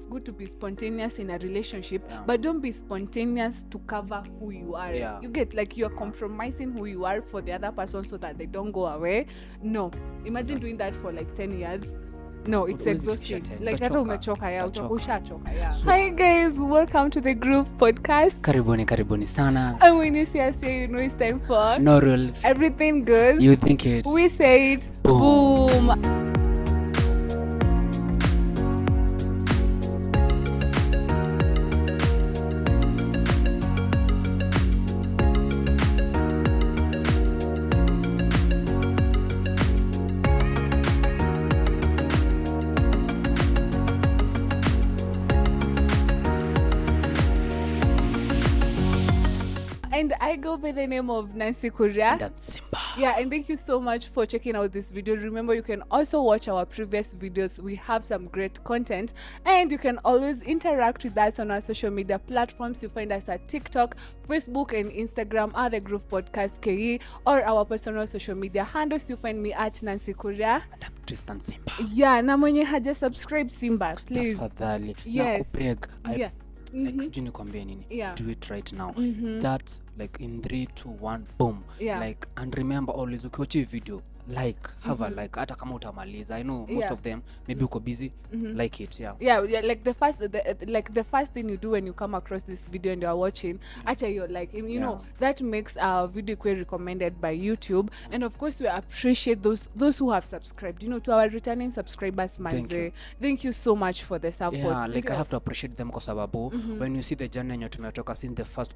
good to be spontaneous in a relationship, but don't be spontaneous to cover who you are. You get like you're compromising who you are for the other person so that they don't go away. No, imagine doing that for like 10 years. No, it's exhausting. Like hata umechoka ya ushachoka ya. Hi guys, welcome to the Groove Podcast. Karibuni sana. And when you see us here, you know it's time for No rules. Everything goes. You think it. We say it. Boom. And I go by the name of Nancy Kuria. And I'm Simba. Yeah, and thank you so much for checking out this video. Remember, you can also watch our previous videos. We have some great content, and you can always interact with us on our social media platforms. You find us at TikTok, Facebook, and Instagram at the Groove Podcast KE, or our personal social media handles. You find me at Nancy Kuria. And I'm Tristan Simba. Yeah, na mwenye haja subscribe Simba, please. Tafadhali. Yes. Yeah. Like sijui nikwambie nini. Do it right now. That's like in 3, 2, 1 boom. Like, and remember always ukiwatch video, like have a like hata kama utamaliza. I know most of them maybe uko busy. Like it. Yeah, like the first thing you do when you come across this video and you are watching, actually you're like, you know, that makes our video quite recommended by YouTube. And of course we appreciate those who have subscribed, you know, to our returning subscribers. Thank you so much for the support. Yeah, like I have to appreciate them kwa sababu when you see the journey yenye tumetoka since the first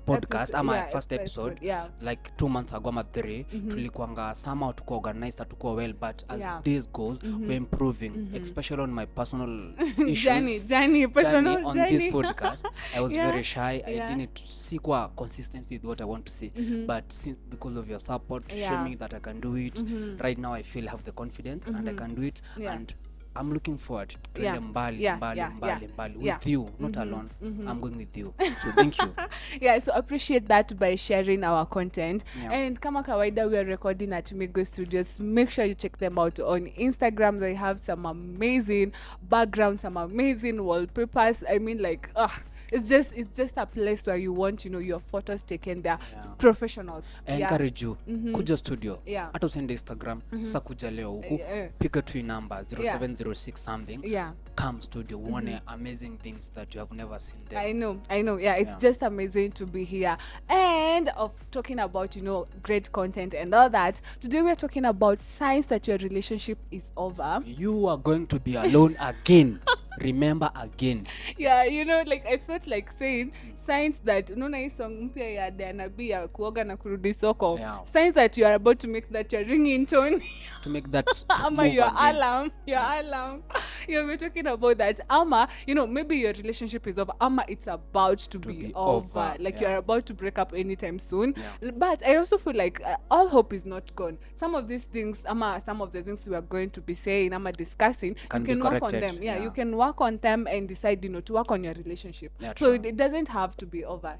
podcast ama first episode, like 2 months ago ama 3, tulikuanga somehow tuko organized, tuko well, but as days goes, we're improving, especially on my personal issues. Personal on this podcast. I was very shy. I didn't see consistency with what I want to see, but because of your support, show me that I can do it. Right now I feel I have the confidence and I can do it, and I'm looking forward to mbali with you, not alone. I'm going with you. So thank you. So appreciate that by sharing our content. And kama kawaida, we are recording at Migwi Studios. Make sure you check them out on Instagram. They have some amazing backgrounds, some amazing wallpapers. I mean, like, it's just a place where you want, you know, your photos taken there. Professionals. I encourage you. Kuja studio. Hata usende Instagram. Sasa kuja leo huku. Pick a tree number 0706 something. Come studio. One amazing things that you have never seen there. I know. It's just amazing to be here. And of talking about, you know, great content and all that. Today we're talking about signs that your relationship is over. You are going to be alone again. Remember again. You know, like I felt like saying signs that unaona hii song mpya ya Diana B ya kuoga na kurudi soko. Signs that you are about to make that your ringing tone to make that ama your alarm. We're talking about that. Ama, you know, maybe your relationship is over. Ama it's about to be over. Like you're about to break up anytime soon. But I also feel like all hope is not gone. Some of these things, some of the things we are going to be saying, discussing, you can work on them. You can work on them and decide, you know, to work on your relationship. So it doesn't have to be over.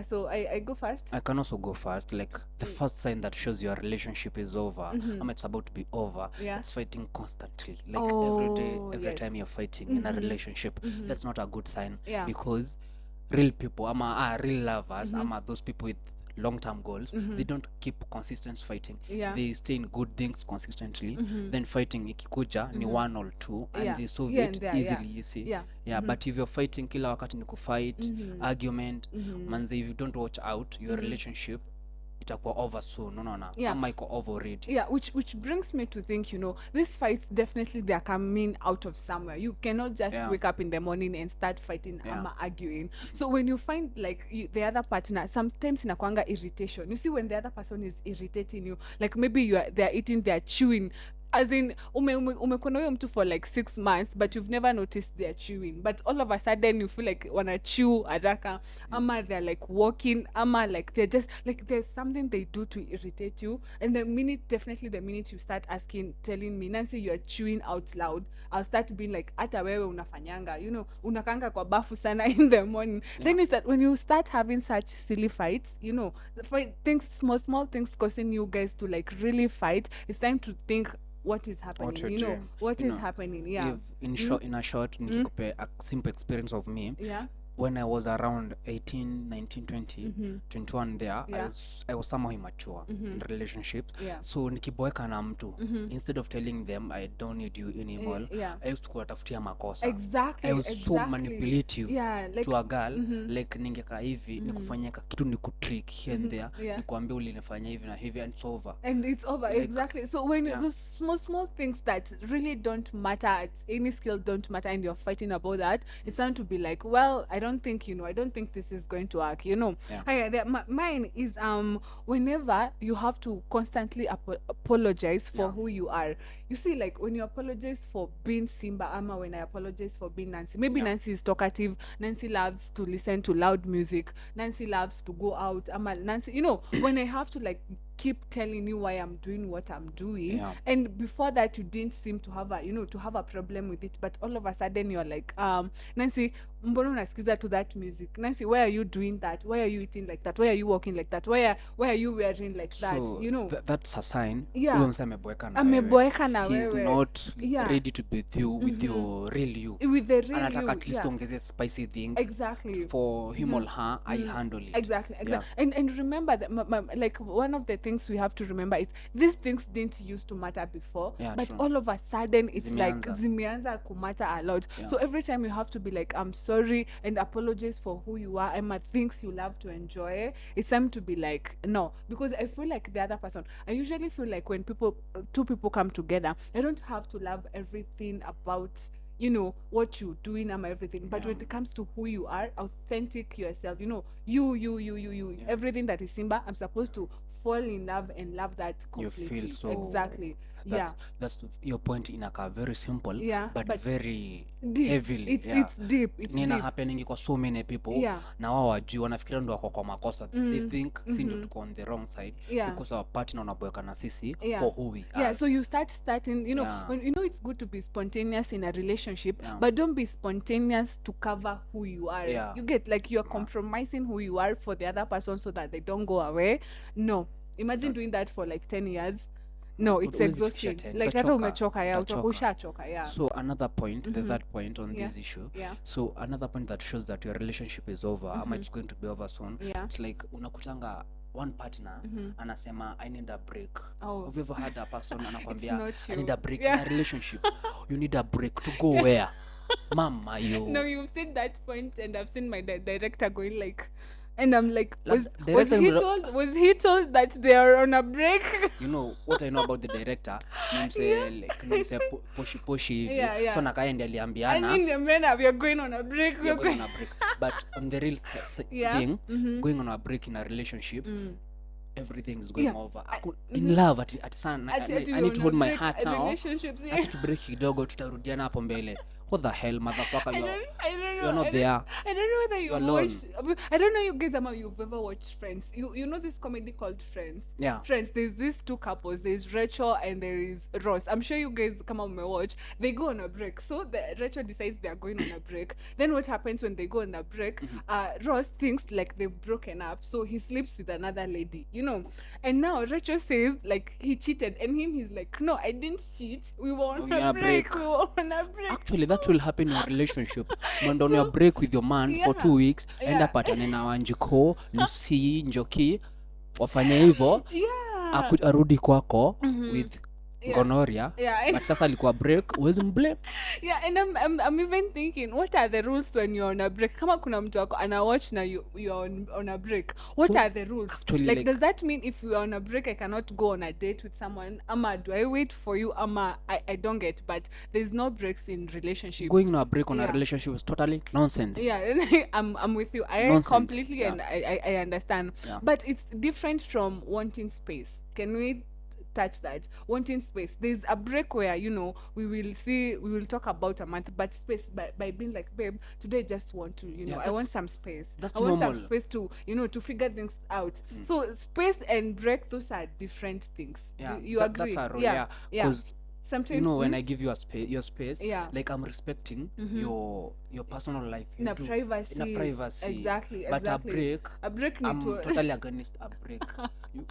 So I go first. I can also go first. Like the first sign that shows your relationship is over, it's about to be over. It's fighting constantly. Like every time you're fighting in a relationship, that's not a good sign. Because real people, real lovers, those people with long-term goals, they don't keep consistent fighting. They stay in good things consistently. Then fighting ikikuja ni 1 or 2 and they solve it easily, you see. But if you're fighting kila wakati ni kufight, argument, manze, if you don't watch out, your relationship itakuwa over soon. Ama iko over already. Which brings me to think, you know, these fights definitely they are coming out of somewhere. You cannot just wake up in the morning and start fighting ama arguing. So when you find like the other partner, sometimes inakuanga irritation. You see, when the other person is irritating you, like maybe they're eating, they're chewing, as in umekona huyo mtu for like 6 months but you've never noticed they're chewing, but all of a sudden you feel like wanna chew haraka, ama they're like walking, ama like they're just like there's something they do to irritate you, and the minute you start telling me, Nancy, you're chewing out loud, I'll start being like, hata wewe unafanyanga, you know, unakanga kwa bafu sana in the morning. Then when you start having such silly fights, you know, things, small things causing you guys to like really fight, it's time to think, what is happening, What you're you know, doing. what You is know, happening. Yeah. If in a short, nikikupe a simple experience of me. Yeah. When I was around 18, 19, 20, 21 there, Yeah. I was somehow immature in relationships. Yeah. So nikiboeka na mtu, instead of telling them I don't need you anymore, Yeah. I used to kuwatafutia makosa. Exactly. I was so manipulative Yeah, like, to a girl. Like ningeka hivi, nikufanyia kitu nikutrick here and there, Yeah. nikuambia ulinifanya hivi na hivi, and it's over. And it's over. Like, exactly. So when yeah. those small things that really don't matter at any skill don't matter, and you're fighting about that, it's time to be like, well, I don't think this is going to work, you know. Yeah. Mine is whenever you have to constantly apologize for who you are. You see, like when you apologize for being Simba, ama when I apologize for being Nancy. Maybe Nancy is talkative. Nancy loves to listen to loud music. Nancy loves to go out. Ama Nancy, you know, when I have to like keep telling you why I'm doing what I'm doing, and before that you didn't seem to have a problem with it, but all of a sudden you're like, Nancy, mbona unasikiza to that music? Nancy, why are you doing that? Why are you eating like that? Why are you walking like that? Why are you wearing like that? You know, that's a sign. Ameboeka na he's wewe. Not ready to be with you with your real you, with the real anataka you. at least ongeze spicy things. Exactly. For him or her, I handle it. Exactly. And remember that like one of the things we have to remember is these things didn't used to matter before, but true. all of a sudden it's Zimeanza. like zimeanza to matter a lot. So every time you have to be like, I'm sorry, and apologize for who you are and things you love to enjoy. It's time to be like, no, because I feel like the other person, I usually feel like when two people come together, I don't have to love everything about, you know, what you're doing and everything, but when it comes to who you are, authentic yourself, you know, you everything that is Simba, I'm supposed to fall in love and love that completely. You feel so exactly. That's your point. Inaka very simple, but very deep. heavily. It's deep. It's Nina deep. happening kwa so many people. Na wao wajui wanafikiria ndo wako kwa makosa. They think si ndo tuko on the wrong side because our partner unaboeka na sisi for who we are. So you starting, you know, when you know it's good to be spontaneous in a relationship, but don't be spontaneous to cover who you are. You get like you're compromising who you are for the other person so that they don't go away. No. Imagine doing that for like 10 years. No, it's exhausting. Like hata umechoka ushachoka. So another point, the third point on this issue. So another point that shows that your relationship is over, ama it's going to be over soon. It's like unakutanga one partner anasema I need a break. Have you ever had a person anakwambia I need a break in a relationship? You need a break to go where? Mama, yo. No, you've said that point, and I've seen my director going like, and I'm like, was he told that they are on a break? You know what I know about the director? Nimse poshi hivi. So nakaya ndiye aliambiana. We are going on a break. We are going on a break. But on the real thing, going on a break in a relationship, everything's going over. In love at sana. I need to hold my heart now. Acha to break kidogo, tutarudiana hapo mbele. What the hell, motherfucker? I don't know. You're not there. I don't know whether you've watched. I don't know you guys you've ever watched Friends. You know this comedy called Friends. Yeah. Friends. There's these two couples. There's Rachel and there is Ross. I'm sure you guys come on my watch. They go on a break. So Rachel decides they are going on a break. Then what happens when they go on a break? Ross thinks like they've broken up, so he sleeps with another lady. You know. And now Rachel says like he cheated, and he's like, no, I didn't cheat. We were on a break. We were on a break. Actually, that will happen in a relationship. When on your break with your man for 2 weeks, end up patane na Wanjiko, Lucy, Njoki, wafanya hivyo, arudi kwako with gonorrhea, but sasa alikuwa break, uwezi mblame. And I'm even thinking, what are the rules when you're on a break? Kama kuna mtu wako ana watch na you're on a break, what are the rules? Actually, like does that mean if you're on a break I cannot go on a date with someone? Ama do I wait for you? Ama I don't get, but there's no breaks in relationship. Going on a break on a relationship is totally nonsense. I'm with you. I nonsense. Completely and I understand. But it's different from wanting space. Can we touch that? Wanting space, there's a break where, you know, we will talk about a month, but space by being like, babe, today I just want to, you know, I want some space. I want some space to, you know, to figure things out. So space and break, those are different things. You agree? That's a rule. Because sometimes, you know, when I give you your space, like I'm respecting your personal life. In a privacy. Exactly. But a break I'm totally against a break.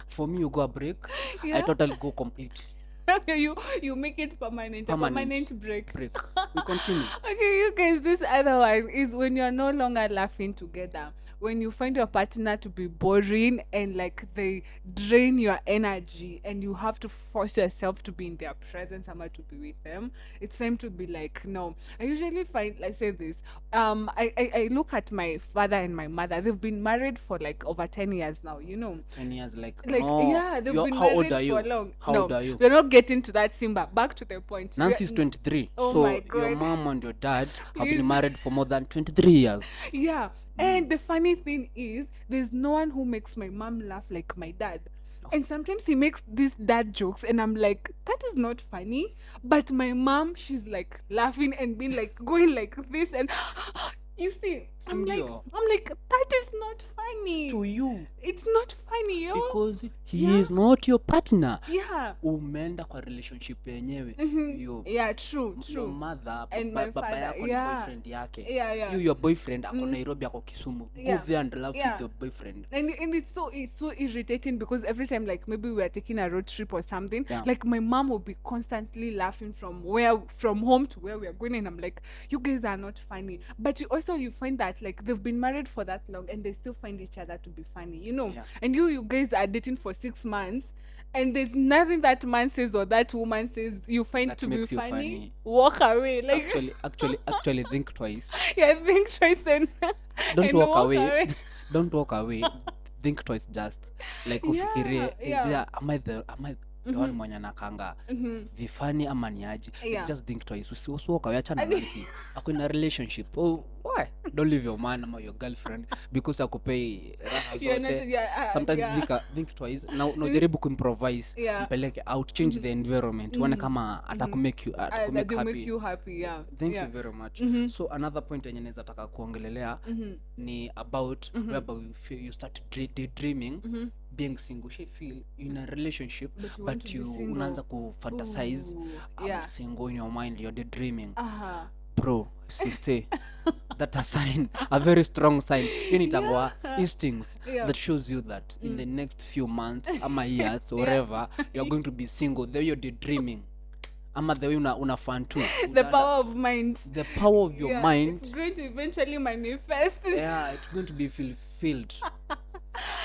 For me, you go a break, I totally go complete you make it permanent. A permanent break. We continue. Okay, you guys, this other one is when you're no longer laughing together. When you find your partner to be boring and like they drain your energy and you have to force yourself to be in their presence or to be with them, it's time to be like, no. I usually find, like, say this, I look at my father and my mother. They've been married for like over 10 years now, 10 years, yeah, they've been how old married are you? for long. How old are you? We're not getting to that, Simba. Back to the point. Nancy's 23. Oh so my God. your mom and your dad have been married for more than 23 years. Yeah. And the funny thing is, there's no one who makes my mom laugh like my dad. And sometimes he makes these dad jokes and I'm like, that is not funny. But my mom, she's like laughing and being like going like this and you see, I'm like, that is not funny. To you. It's not funny, yo. Because he is not your partner. Yeah. Umeenda kwa relationship yenyewe. Yeah, true. Your mother and my baba father, yako ni boyfriend yake. Yeah. You, your boyfriend, ako Nairobi, ako Kisumu. Go there and love with your boyfriend. And it's so irritating because every time, like, maybe we are taking a road trip or something, like my mom will be constantly laughing from home to where we are going, and I'm like, you guys are not funny. But you find that like they've been married for that long and they still find each other to be funny, and you guys are dating for 6 months and there's nothing that man says or that woman says you find that to be funny. Walk away. Like actually think twice. Yeah, think twice and don't and walk away. Don't walk away. Think twice, just like ufikirie, am I the one mwenye nakanga vifani ama niaje? Just think twice. Usiwalk away, achana Nancy. Ako in a relationship. Oh, why? Don't leave your man or your girlfriend because akupei raha zote. Sometimes think twice. Now jaribu kuimprovise. Mpeleke out, change the environment. Uone kama atakumake you happy. Thank you very much. So another point yenye naweza taka kuongelelea ni about whereby you start daydreaming. Being single, she feel in a relationship but you unaanza ku fantasize. I'm single in your mind, you're daydreaming. Bro, sister, that's a sign, a very strong sign. Initangwa instincts that shows you that in the next few months ama years or whatever, you're going to be single. The way you're daydreaming, ama the way una fan too. The power of mind. The power of your mind. It's going to eventually manifest. Yeah, it's going to be fulfilled.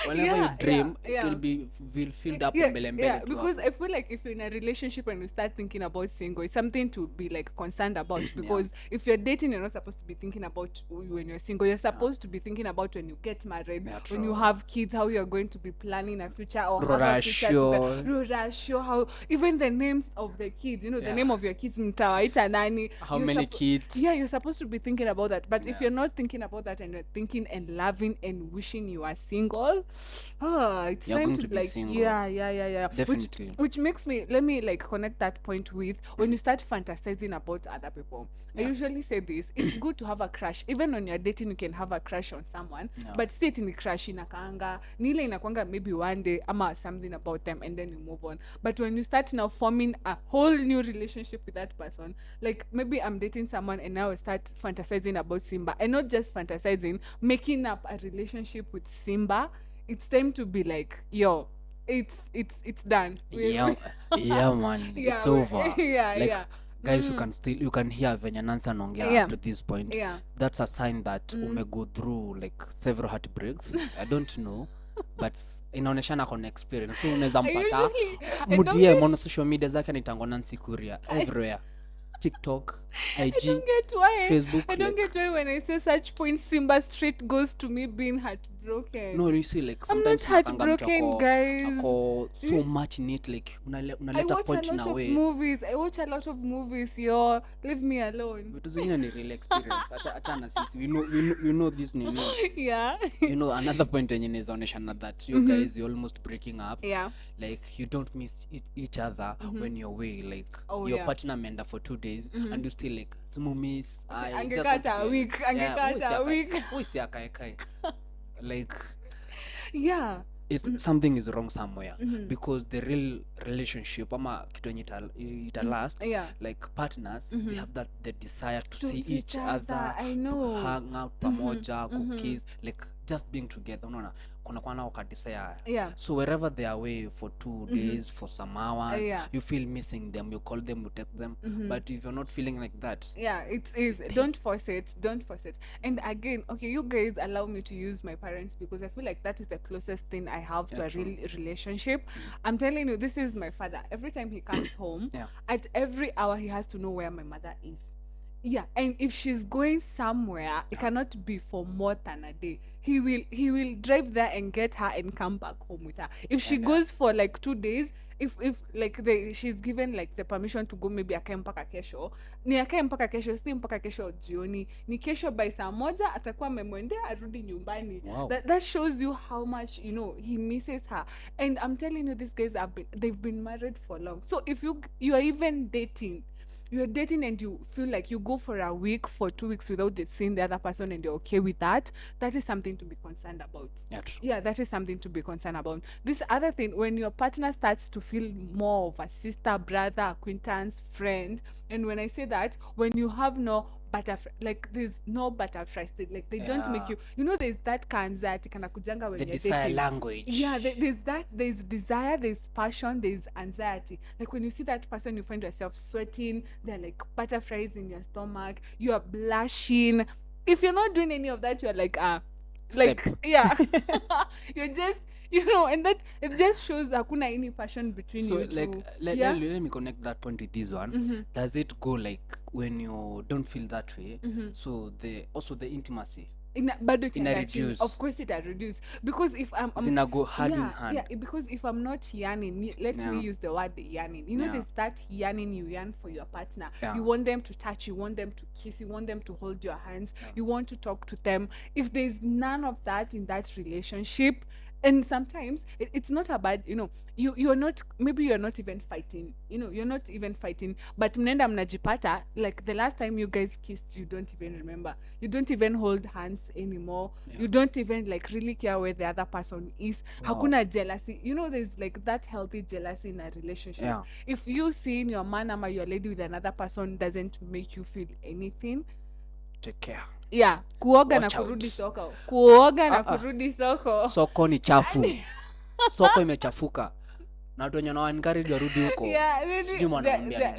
Whenever you dream, it will be filled up. Because I feel like if you're in a relationship and you start thinking about single, it's something to be like concerned about. Because if you're dating, you're not supposed to be thinking about when you're single. You're supposed to be thinking about when you get married, when you have kids, how you're going to be planning a future or have a future. How even the names of the kids, the name of your kids, mtawaita nani? How many kids? Yeah, you're supposed to be thinking about that. But if you're not thinking about that and you're thinking and loving and wishing you are single, it's you're time to be like single. Yeah. Definitely. Which makes me, let me like connect that point with when you start fantasizing about other people. I usually say this, it's good to have a crush. Even when you're dating, you can have a crush on someone, but stay in the crush inakaanga nile inakwanga maybe one day ama something about them and then you move on. But when you start now forming a whole new relationship with that person, like maybe I'm dating someone and now I start fantasizing about Simba, and not just fantasizing, making up a relationship with Simba. It's time to be like, yo, it's done. Man, it's over. Guys, you can hear venye Nancy anaongea up to this point. That's a sign that ume go through like several heartbreaks. I don't know, but inaoneshana kona experience. So unaweza mpata mdm on social media zake anaitangwa Nancy Kuria everywhere. TikTok, IG, Facebook. I don't get why when I say such points, Simba Street goes to me being heartbroken. No, you see, like I'm not heartbroken, guys. So much in it, like unaleta point in a way. I watch a lot of movies, yo. Leave me alone. But it's a real experience. Achana sis, we know this name. Yeah. Another point in is oneshana that you guys you're almost breaking up. Yeah. Like you don't miss each other when you're away. Like your partner menda for 2 days and you still like miss. Angekata a week. Like it's something is wrong somewhere because the real relationship ama kitu yenye ita last like partners they have that the desire to see each other, I know, to hang out pamoja, kiss, like just being together. Unaona kuna kwa na wakati saya. Yeah. So wherever they are away for 2 days, for some hours, you feel missing them, you call them, you text them. But if you're not feeling like that, yeah, it is. Don't force it. Don't force it. And again, okay, you guys allow me to use my parents because I feel like that is the closest thing I have to a real relationship. I'm telling you, this is my father. Every time he comes home, at every hour he has to know where my mother is. Yeah, and if she's going somewhere, it cannot be for more than a day. He will drive there and get her and come back home with her. If she goes for like 2 days, if like she's given like the permission to go, maybe akae mpaka kesho, ni akae mpaka kesho, si mpaka kesho jioni, ni kesho by saa moja atakuwa amemwendea arudi nyumbani. Wow. That shows you how much, you know, he misses her. And I'm telling you, these guys they've been married for long. So if you are even dating, you're dating and you feel like you go for a week, for 2 weeks without seeing the other person and you're okay with that, that is something to be concerned about. Yeah, that is something to be concerned about. This other thing, when your partner starts to feel more of a sister, brother, acquaintance, friend, and when I say that, when you have no butterfly, like there's no butterfly state, like they don't make you, you know, there's that anxiety kana kujanga when the you're desire dating. language. Yeah, there's desire, there's passion, there's anxiety. Like when you see that person, you find yourself sweating, there are like butterflies in your stomach, you are blushing. If you're not doing any of that, you're like like yeah you're just, you know, and that it just shows hakuna any passion between you two. Like let me connect that point with this one. Does it go like when you don't feel that way, so the intimacy but it reduce? Of course it will reduce, because if I'm go hand in hand. Yeah, because if I'm not yearning, let me use the word yearning, you know, there's that yearning, you yearn for your partner, you want them to touch, you want them to kiss, you want them to hold your hands, you want to talk to them. If there's none of that in that relationship, and sometimes it's not a bad, you know, you're not, maybe you're not even fighting, you know, you're not even fighting, but mnenda mnajipata, like the last time you guys kissed, you don't even remember, you don't even hold hands anymore, you don't even like really care where the other person is. Hakuna jealousy, you know, there's like that healthy jealousy in a relationship. If you seeing your man or your lady with another person doesn't make you feel anything, take care. Yeah, kuoga na kurudi soko. Kuoga na kurudi soko. Soko ni chafu. Soko imechafuka. Na watu wenye encourage warudi huko. Sijui mwanaambia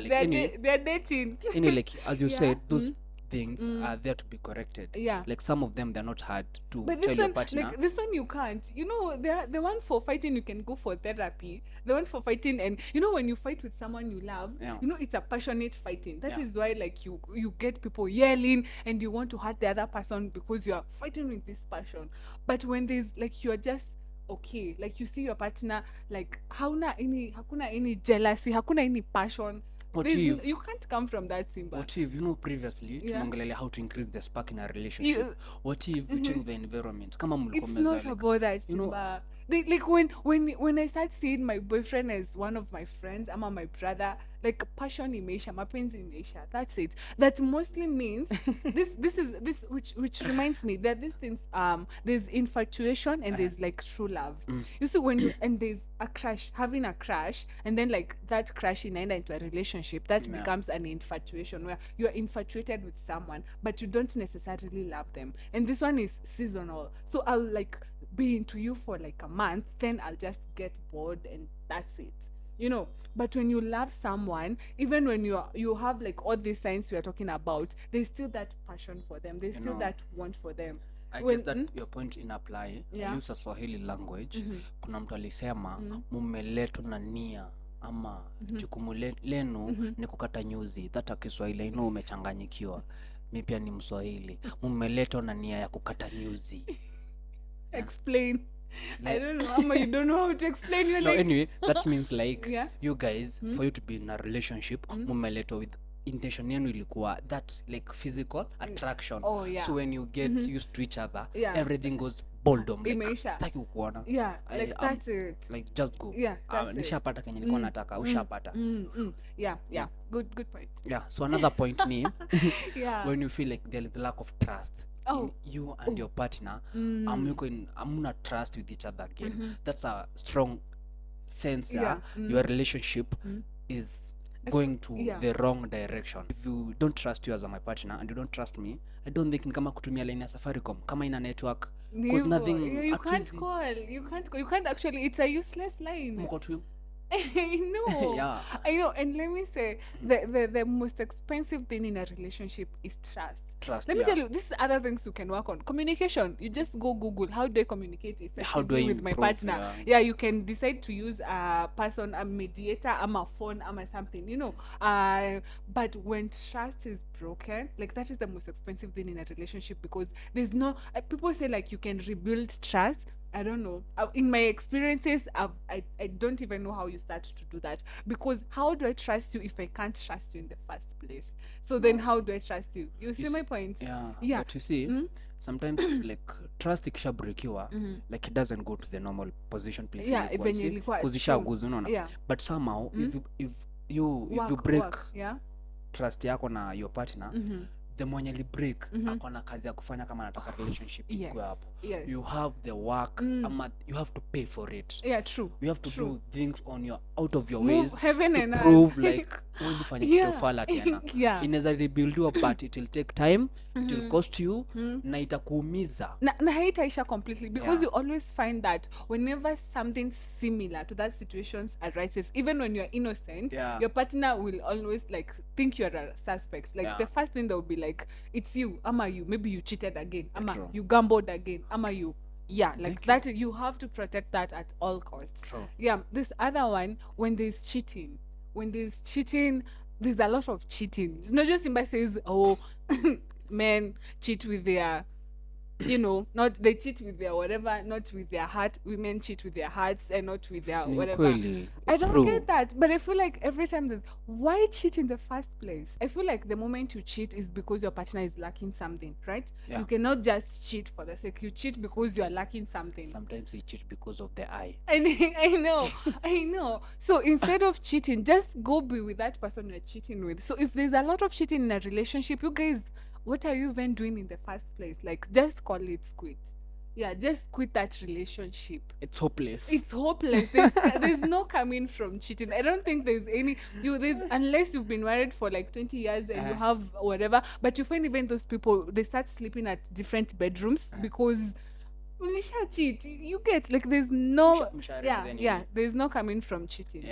they're dating. Like as you said, those things are there to be corrected. Like some of them, they're not hard to tell your partner. Like this one you can't. You know, the one for fighting, you can go for therapy. The one for fighting, and you know, when you fight with someone you love, you know, it's a passionate fighting. That is why like you get people yelling and you want to hurt the other person because you are fighting with this passion. But when there's like, you're just okay, like you see your partner, like hakuna any jealousy, hakuna any passion. What if you can't come from that, Simba? What if, you know, previously tumeongelea how to increase the spark in a relationship? What if you change the environment? Kama mlikuwa it's not about that, Simba. Like when I start seeing my boyfriend as one of my friends, ama my brother, like passion imeisha, mapenzi imeisha. That's it. That mostly means this which reminds me that these things, there's infatuation and there's like true love. You see, and there's a crush, having a crush, and then like that crush inaenda into a relationship, that becomes an infatuation where you are infatuated with someone but you don't necessarily love them. And this one is seasonal. So I'll like be into you for like a month, then I'll just get bored and that's it, you know. But when you love someone, even when you have like all these signs we are talking about, there's still that passion for them, there's still that want for them. I guess that your point in apply. I use a Swahili language. Kuna mtu alisema mumeletwa na nia ama jukumu lenu ni kukata nyuzi. That Kiswahili, I know umechanganyikiwa. Mimi pia ni Mswahili. Mumeletwa na nia ya kukata nyuzi. Explain. I don't know, Amma, you don't know how to explain your life. No, anyway, that means like you guys, for you to be in a relationship, mumeletwa with intention yenu ilikuwa that like physical attraction. So when you get used to each other, everything goes boldom, like staki ukuona. Like that's it. Like just go. Nishapata kenye nilikuwa nataka, ushapata. Good point. So another point ni when you feel like there is lack of trust in you and your partner, amuna trust with each other again. That's a strong sense that your relationship is going to the wrong direction. If you don't trust you as my partner and you don't trust me, I don't think ni kama kutumia line ya Safaricom. Kama ina network, because nothing you can't call. You can't actually. It's a useless line. I know. Yeah. I know. And let me say, the most expensive thing in a relationship is trust. Let me tell you, this is other things you can work on. Communication. You just go Google, how do I communicate effectively with my partner? Yeah, you can decide to use a person, a mediator, a phone, something, but when trust is broken, like that is the most expensive thing in a relationship, because there's no, people say like you can rebuild trust. I don't know. In my experiences, I don't even know how you start to do that, because how do I trust you if I can't trust you in the first place? So then how do I trust you? You see my point? Yeah. But you see, sometimes like trust ikishabrekiwa, like it doesn't go to the normal position place. Yeah, yeah. But somehow if you break trust yako na your partner, the mwenye li break akona kazi ya kufanya kama anataka relationship ikuwe hapo. You have the work, you have to pay for it. Yeah, true. You have to do things on your out of your Move ways heaven to and prove like huwezi fanya Yeah. kitu fala tena. Yeah. Inaweza rebuildiwa but it will take time, it will cost you, na itakuumiza. Na haitaisha completely, because you always find that whenever something similar to that situation arises, even when you're innocent, your partner will always like think you're a suspect. Like the first thing they will be like, it's you, ama you, maybe you cheated again, ama you gambled again, ama you. Yeah, like that, you have to protect that at all costs. True. Yeah, this other one, when there's cheating, there's a lot of cheating. It's not just somebody says, oh, men cheat with their, not they cheat with their whatever, not with their heart. Women cheat with their hearts and not with their whatever. I don't get that, but I feel like every time why cheat in the first place? I feel like the moment you cheat is because your partner is lacking something, right? Yeah. You cannot just cheat for the sake. You cheat because you are lacking something. Sometimes you cheat because of the eye. I know. So instead of cheating, just go be with that person you're cheating with. So if there's a lot of cheating in a relationship, you guys, what are you even doing in the first place? Like, just call it quit. Yeah, just quit that relationship. It's hopeless. There's no coming from cheating. I don't think there's any unless you've been married for like 20 years and you have whatever. But you find even those people, they start sleeping at different bedrooms because cheat. You get like there's no there's no coming from cheating.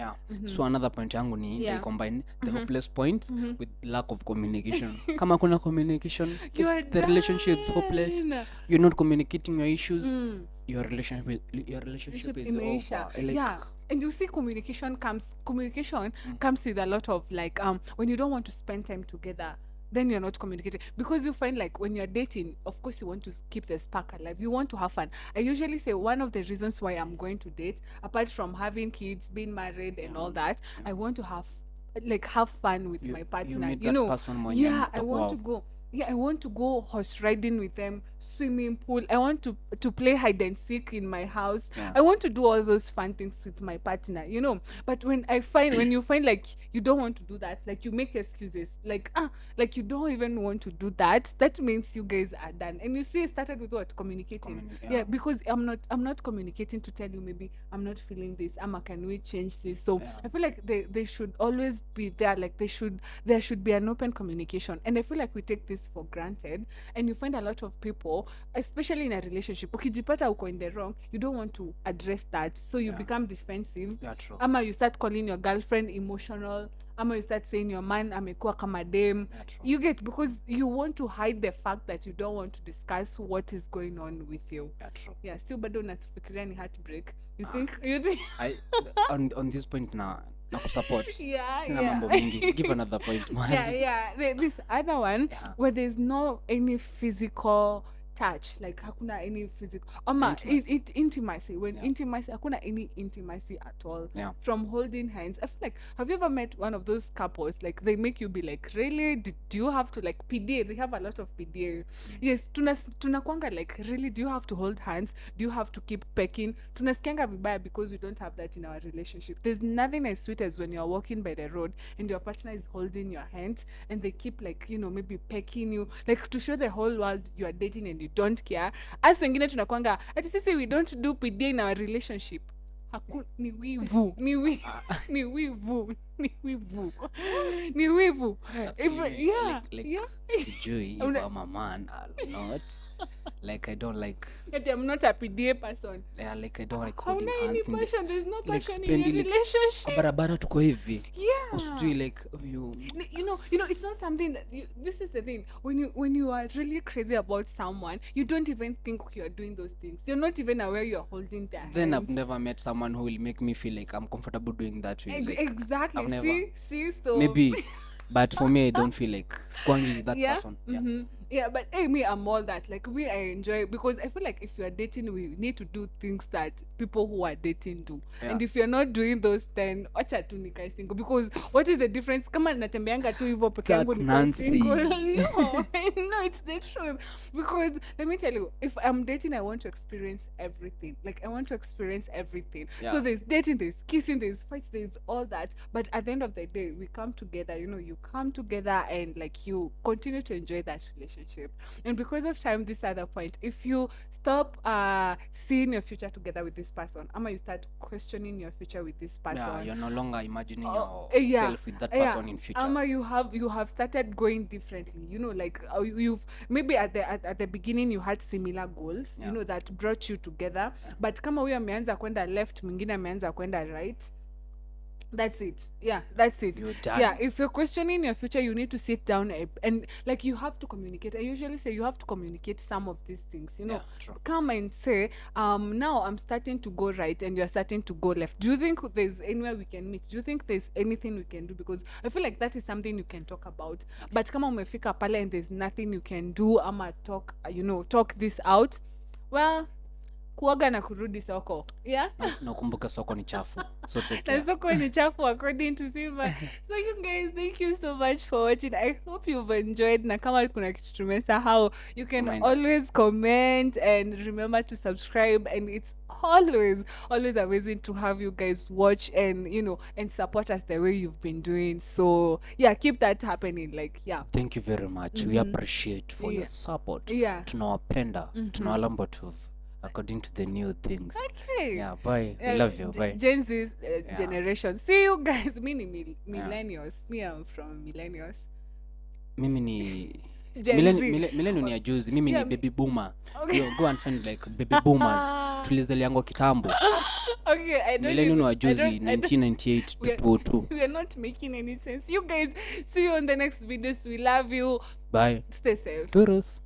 So another point yangu ni they combine the hopeless point with lack of communication. Kama kuna communication, the relationship's hopeless, you're not communicating your issues, your relationship is over. And you see communication comes with a lot of like when you don't want to spend time together, then you're not communicating, because you find like when you're dating, of course you want to keep the spark alive, you want to have fun. I usually say one of the reasons why I'm going to date, apart from having kids, being married and all that, I want to have fun with my partner. I want to go horse riding with them, swimming pool. I want to play hide and seek in my house. I want to do all those fun things with my partner, But when you find like you don't want to do that, like you make excuses, like you don't even want to do that, that means you guys are done. And you see, it started with what? Communicating. Because I'm not communicating to tell you maybe I'm not feeling this, can we change this? So I feel like they should always be there, like there should be an open communication. And I feel like we take this for granted, and you find a lot of people, especially in a relationship, ukijipata uko in the wrong, you don't want to address that, so you become defensive. Ama you start calling your girlfriend emotional, ama you start saying your man amekuwa kama dem. You get, because you want to hide the fact that you don't want to discuss what is going on with you. Still bado unafikiria ni heartbreak. You think on this point na support. Mambo mingi. Give another point. This other one where there's no any physical touch, like hakuna any physical intimacy. Intimacy, hakuna any intimacy at all. From holding hands, I feel like, have you ever met one of those couples, like they make you be like, really, do you have to like PDA? They have a lot of PDA. Yes, tunakwanga like, really, do you have to hold hands? Do you have to keep pecking? Tunasikianga vibaya because we don't have that in our relationship. There's nothing as sweet as when you're walking by the road and your partner is holding your hand and they keep like, maybe pecking you, like to show the whole world you are dating and you don't care. As wengine tunakwanga ati sisi we don't do PDA in our relationship. Ni wivu. Sijui if I'm a man or not. like I don't like I'm not a PDA person. Yeah, like I don't like How holding any hands in the, passion? There's no it's like passion in spending your like relationship. barabara tuko hivi. Yeah. Usijui like you You know, it's not something that this is the thing. When you are really crazy about someone, you don't even think you're doing those things. You're not even aware you're holding their hands. Then I've never met someone who will make me feel like I'm comfortable doing that way. Like, exactly. I've never. See, so Maybe, but for me, I don't feel like squangy that yeah. person. Mm-hmm. Yeah, but hey, me, I'm all that. Like, I enjoy, because I feel like if you are dating, we need to do things that people who are dating do. Yeah. And if you're not doing those, then wacha tu nikae single. Because what is the difference? Kama natembeanga tu hivyo peke yangu nikae single. No, no, it's the truth. Because let me tell you, if I'm dating, I want to experience everything. Like, I want to experience everything. Yeah. So there's dating, there's kissing, there's fights, there's all that. But at the end of the day, we come together. You come together and like you continue to enjoy that relationship. And because of time, this other point, if you stop seeing your future together with this person, you start questioning your future with this person. Yeah, you're no longer imagining yourself with that person in future. You have started going differently. Like you've maybe at the beginning you had similar goals, that brought you together. Yeah. But kama huyo ameanza kwenda left, mwingine ameanza kwenda right. That's it. Yeah, that's it. You're done. Yeah, if you're questioning your future, you need to sit down and like you have to communicate. I usually say you have to communicate some of these things. Yeah, true. Come and say, now I'm starting to go right and you're starting to go left. Do you think there's anywhere we can meet? Do you think there's anything we can do? Because I feel like that is something you can talk about. But kama umefika pale and there's nothing you can do, talk this out. Well, kuoga na kurudi soko. Yeah? Nakumbuka soko ni chafu. So take care. Soko ni chafu according to Simba. So you guys, thank you so much for watching. I hope you've enjoyed. Na kama kuna kitu tumesahau, you can always comment and remember to subscribe, and it's always amazing to have you guys watch and and support us the way you've been doing. So yeah, keep that happening. Like, yeah. Thank you very much. We appreciate for your support. Yeah. Tunawapenda. Tunawalamba according to the new things. Okay. Yeah, bye. We love you. Bye. Gen Z's generation. See you guys. Millennials. Me, I'm from millennials. Mimi ni millennial ni ajuzi. Mimi ni baby boomer. Okay. Go and find like baby boomers. Tulizaliango kitambo. Okay, I don't. Millennial ni ajuzi 1998 to 2002. We are not making any sense. You guys, see you on the next videos. We love you. Bye. Stay safe. Toodles.